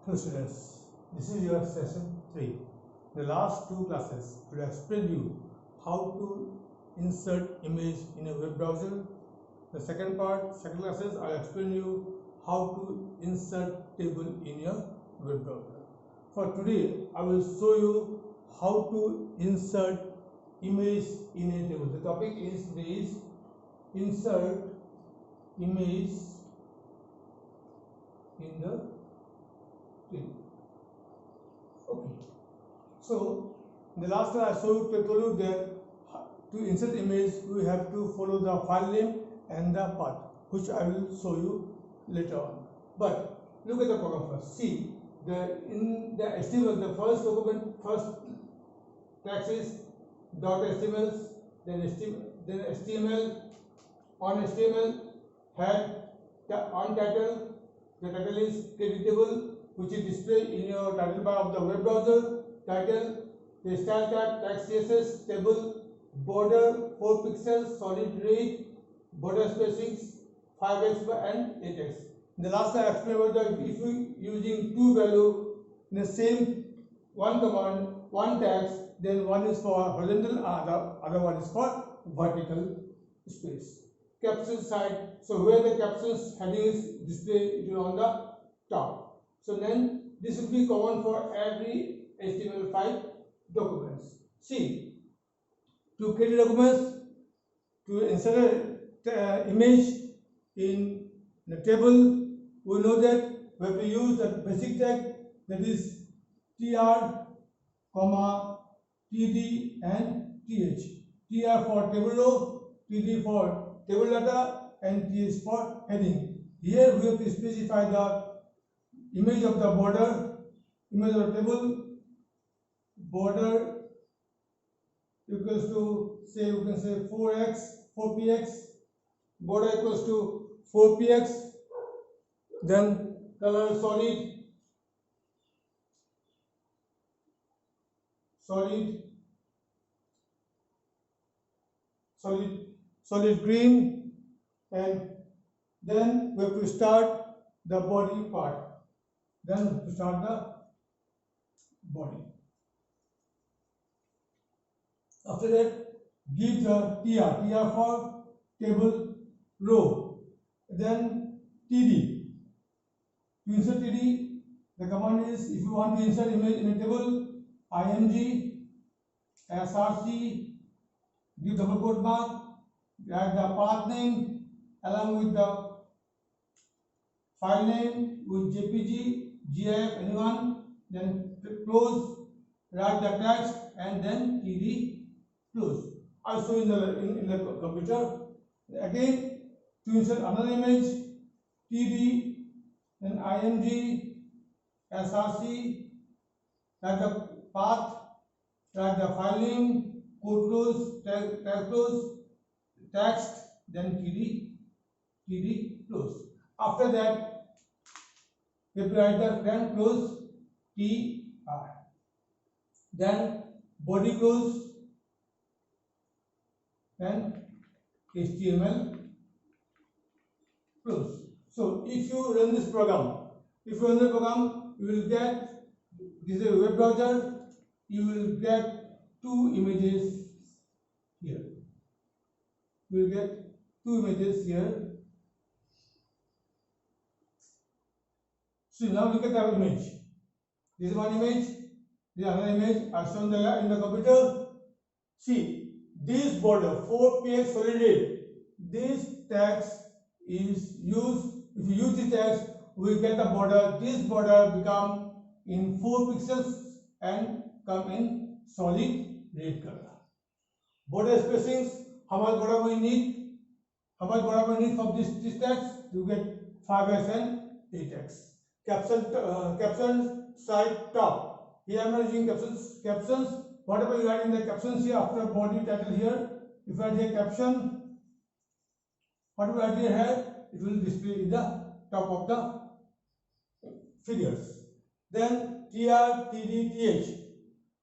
Hello students, this is your session 3. The last two classes will explain you how to insert image in a web browser. The second classes I'll explain you how to insert table in your web browser. For today, I will show you how to insert image in a table. The topic is insert image in the table. Okay. So in the last class I told you that to insert image we have to follow the file name and the path, which I will show you later on. But look at the program first. See, in the HTML, the first text is .html, then HTML, on HTML head, on title. The title is editable, which is displayed in your title bar of the web browser. Title, the style type, text CSS, table, border 4 pixels, solid red, border spacings 5x and 8x. In the last I explained about that if you using two value in the same one command, one text, then one is for horizontal, other one is for vertical space. Caption side, so where the captions heading is displayed, it is on the top. So then this will be common for every HTML5 documents. See, to create documents, to insert an image in the table, we know that we have to use the basic tag, that is tr, td and th. Tr for table row, td for table data, and th for heading. Here we have to specify the image of the border, image of the table, border equals to, say you can say 4px, border equals to 4px, then color solid green, and then we have to start the body part. Then we have to start the body. After that, give the tr for table row. Then td. To insert td, the command is, if you want to insert image in a table, img src, give double quote mark, write the path name along with the file name with jpg, gif, anyone, then close, write the text, and then td close. Also in the computer, again to insert another image, td, then img src, write the path, write the file name, code close, tag close, text, then td close. After that, we have to write the then close tr, then body close, then HTML close. So if you run this program, you will get, this is a web browser, you will get two images here. You will get two images here. So now look at the image. This is one image, this is another image. I've shown in the computer. See, this border 4px solid red, this text is used. If you use this text, we get the border. This border become in 4 pixels and come in solid red color. Border spacings, how much border we need? How much border we need for this text? You get 5x and 8x. Caption side top. Here I am using captions. Whatever you write in the captions here after body title here, if I write here caption, whatever I write here, it will display in the top of the figures. Then tr, td, th.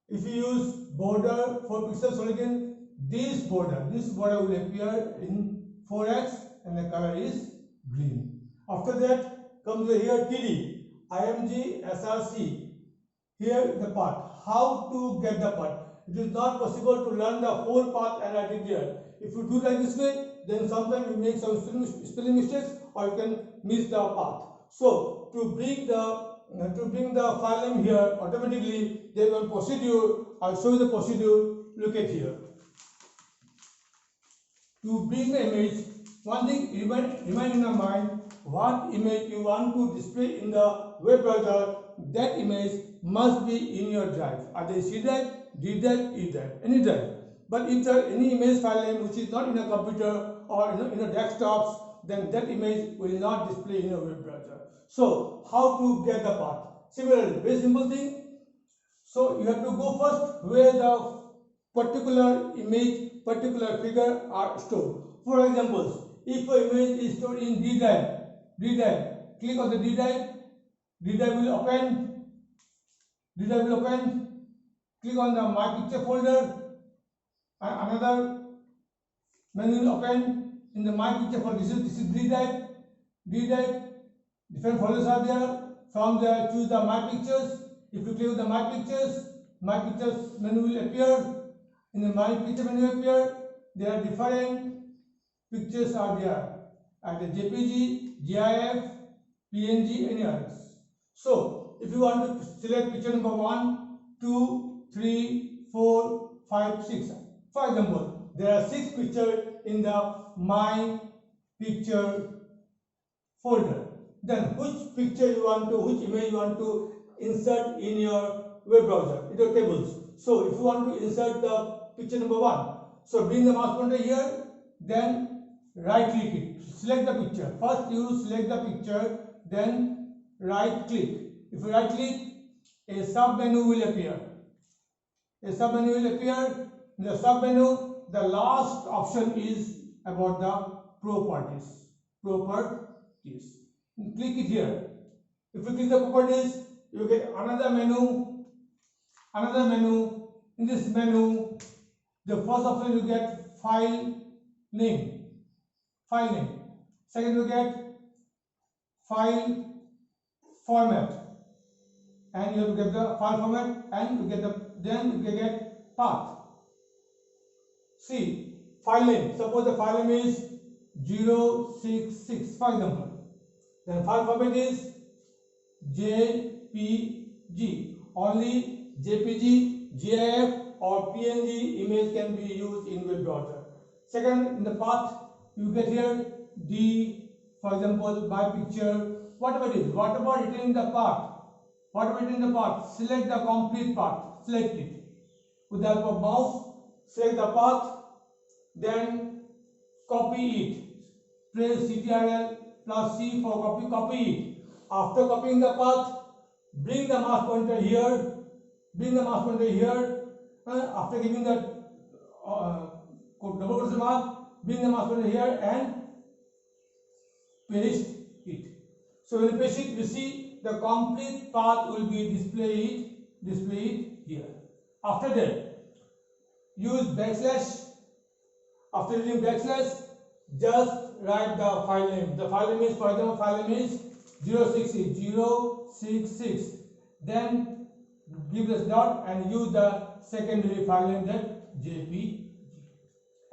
If you use border 4 pixels solid, this border will appear in 4x and the color is green. After that comes here td. IMG SRC. Here the path. How to get the path? It is not possible to learn the whole path and write it here. If you do like this way, then sometimes you make some spelling mistakes or you can miss the path. So to bring the file name here automatically, there is one procedure. I'll show you the procedure. Look at here. To bring the image, one thing remind in your mind what image you want to display in the web browser. That image must be in your drive, either C drive, D drive, E drive, any drive. But if there any image file name which is not in a computer or in a desktops, then that image will not display in your web browser. So how to get the path? Similarly, very simple thing. So you have to go first where the particular image, particular figure are stored. For example, if an image is stored in D drive, click on the D drive will open, click on the My Picture folder, and another menu will open in the My Picture folder. This is D drive, different folders are there. From there, choose the My Pictures. If you click the My Pictures menu will appear. In the My Picture menu appear, there are different pictures are there, at the JPG, GIF, PNG, any others. So if you want to select picture number 1, 2, 3, 4, 5, 6. For example, there are 6 pictures in the My Picture folder. Then which image you want to insert in your web browser, in your tables. So if you want to insert the picture number 1, so bring the mouse pointer here, then right click it, select the picture. First you select the picture, then right click. If you right click, a sub menu will appear. In the sub menu, the last option is about the properties. Click it here. If you click the properties, you get another menu. In this menu, the first option you get file name. Second you get file format, and you have to get the file format, and then you get path. See, file name. Suppose the file name is 066, for example. Then file format is JPG. Only JPG, GIF or PNG image can be used in web browser. Second, in the path, you get here D, for example, My Picture, whatever it is, whatever written in the path, select the complete path, select it. With the help of mouse, select the path, then copy it. Press Ctrl plus C for copy it. After copying the path, bring the mouse pointer here. After giving the double quotation mark, bring the mouse pointer here and paste it. So when you paste it, you see the complete path will be displayed here. After that, use backslash. After using backslash, just write the file name. The file name is, for example, file name is 066. Then give this dot and use the secondary file name, that JPG,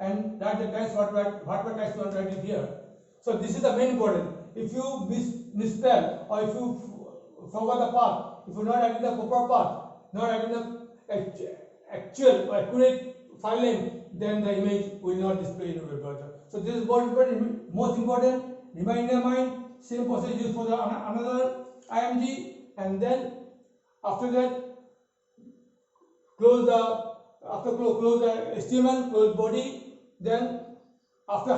and write the text whatever text you want to write it here. So this is the main important. If you misspell or if you forgot the path, if you are not writing the proper path, not writing the actual or accurate file name, then the image will not display in your web browser. So this is most important. Remind in your mind. Same process used for the another IMG, and then after that close the HTML, close body. Then after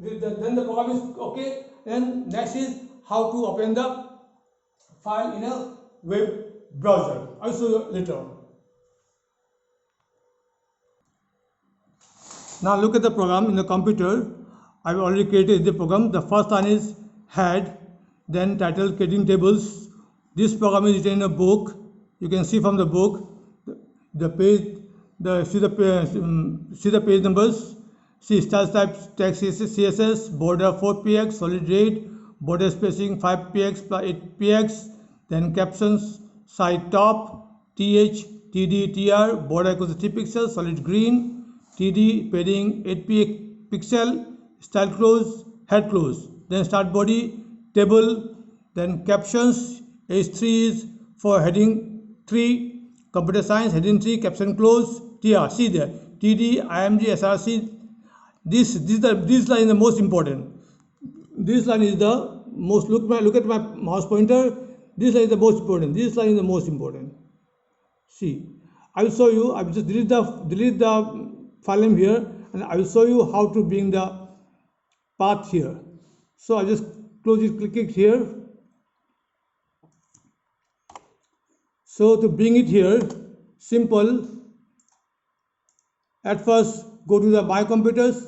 then the program is okay. Then next is how to open the file in a web browser. I'll show you later on. Now look at the program in the computer. I've already created the program. The first one is head, then title, creating tables. This program is written in a book. You can see from the book the page, see the page numbers. See style type, text CSS, border 4px, solid red, border spacing 5px plus 8px, then captions, side top, th, td, tr, border equals to 3 pixels, solid green, td, padding 8 pixel, style close, head close, then start body, table, then captions, h3 is for heading 3, computer science, heading 3, caption close, tr, see there, td, img, src, this line is the most important. This line is the most, look at my mouse pointer, this line is the most important, this line is the most important. See, I will show you, I will just delete the file name here, and I will show you how to bring the path here. So I just close it, click it here. So to bring it here, simple, at first go to the My Computers,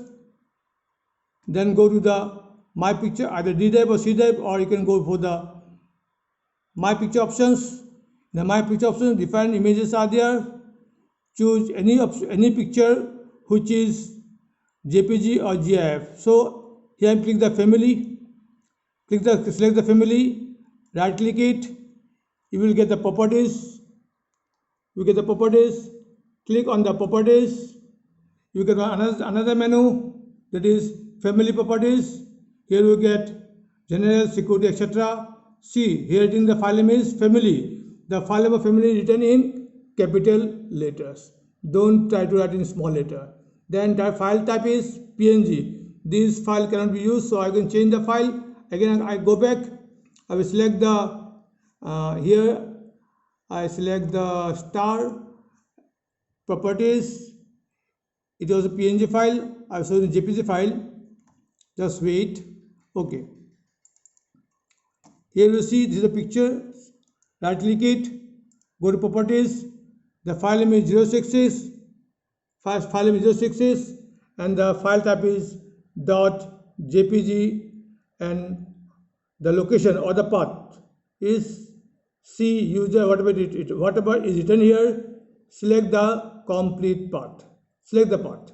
then go to the My Picture, either D drive or C drive, or you can go for the My Picture options. The My Picture options, different images are there. Choose any picture which is JPG or GIF. So here click the family, select the family, right click it, you will get the properties. Click on the properties, you get another menu, that is family properties. Here you get general, security, etc. See, here in the file name is family. The file name of family written in capital letters. Don't try to write in small letter. Then the file type is PNG. This file cannot be used, so I can change the file. Again, I go back. I will select the here. I select the star properties. It was a PNG file. I will show the JPG file. Just wait. Okay. Here you see this is a picture. Right click it. Go to properties. The file name is 066. File name is 066, and the file type is .jpg, and the location or the path is C user, whatever is written here. Select the complete path. Select the path.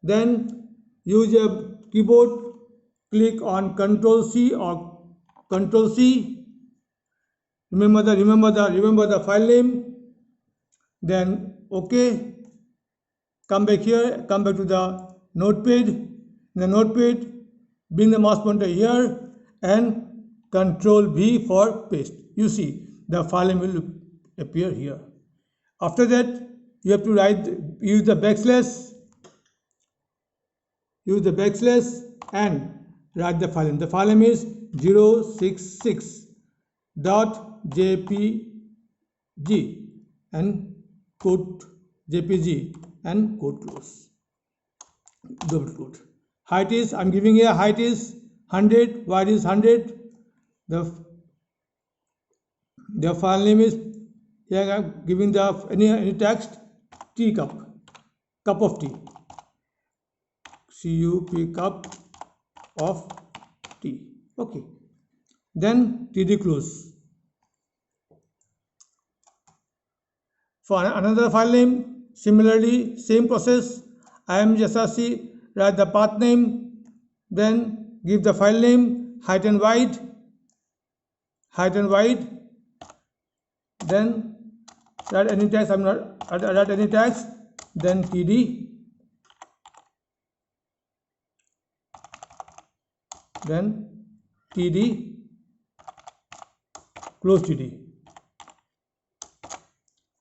Then use your keyboard. Click on Ctrl C or Ctrl C. Remember the file name. Then OK. Come back here. Come back to the notepad. In the notepad, bring the mouse pointer here and Ctrl V for paste. You see the file name will appear here. After that, you have to use the backslash. Use the backslash and write the file name. The file name is 066.jpg and quote JPG and quote close. Double quote. Height is, I'm giving here, height is 100, width is 100. The file name is, here I'm giving the any text, tea cup of tea. CUP cup of tea. Okay. Then TD close. For another file name, similarly, same process. IMG write the path name, then give the file name, height and width, then write any text. I'm not write any text, then TD, then TD, close TD.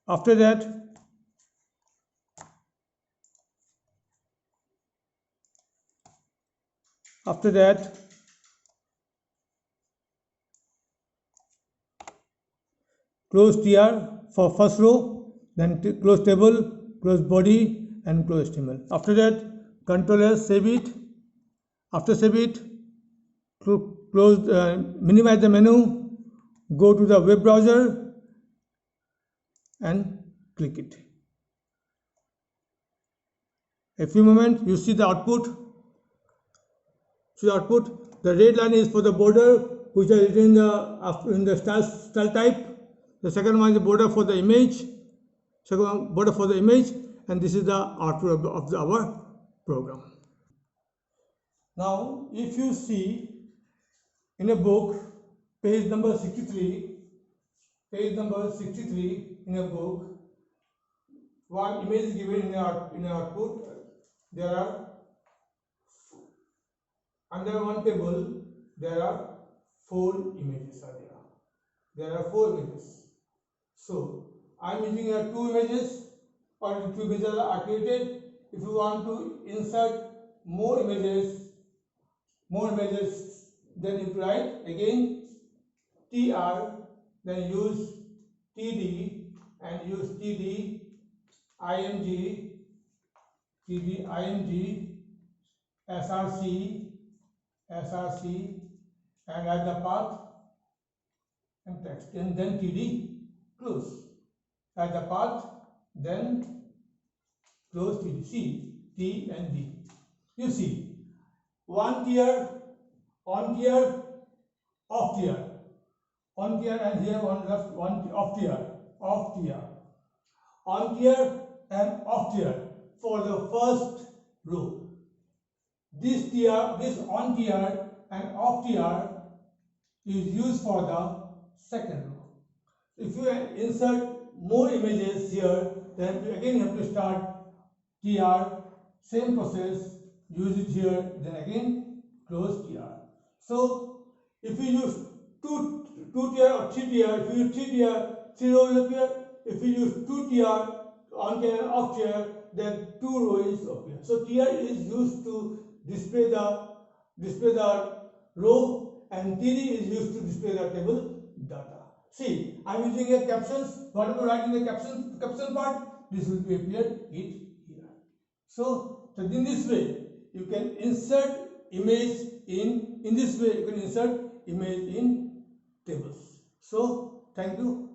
After that, close TR for first row, then close table, close body, and close HTML. After that, Ctrl S, save it. After save it, close, minimize the menu, go to the web browser and click it. A few moments, you see the output. The red line is for the border, which are written in the style type. The second one is the border for the image. And this is the output of our program. Now, if you see in a book, page number 63, page number 63 in a book. One image is given in the output. There are under one table there are 4 images are there. There are 4 images. So I am using here 2 images, or the 2 images are created. If you want to insert more images, then you write again TR, then use TD and use IMG, SRC, and write the path and text, and then TD close. Write the path, then close TD. C, T and D. You see, one tier, on tier, off tier, on tier, and here one left, one off tier, on tier and off tier for the first row. This tier, this on tier and off tier is used for the second row. If you insert more images here, then again you have to start TR, same process, use it here, then again close TR. So if you use two tier or 3 tier, if you use 3 tier, 3 rows appear. If you use 2 tier, on tier and off tier, then 2 rows appear. So tier is used to display the row, and TD is used to display the table data. See, I am using here captions. Whatever write in the caption part, this will be appeared here. So in this way, you can insert image in this way you can insert image in tables. So thank you.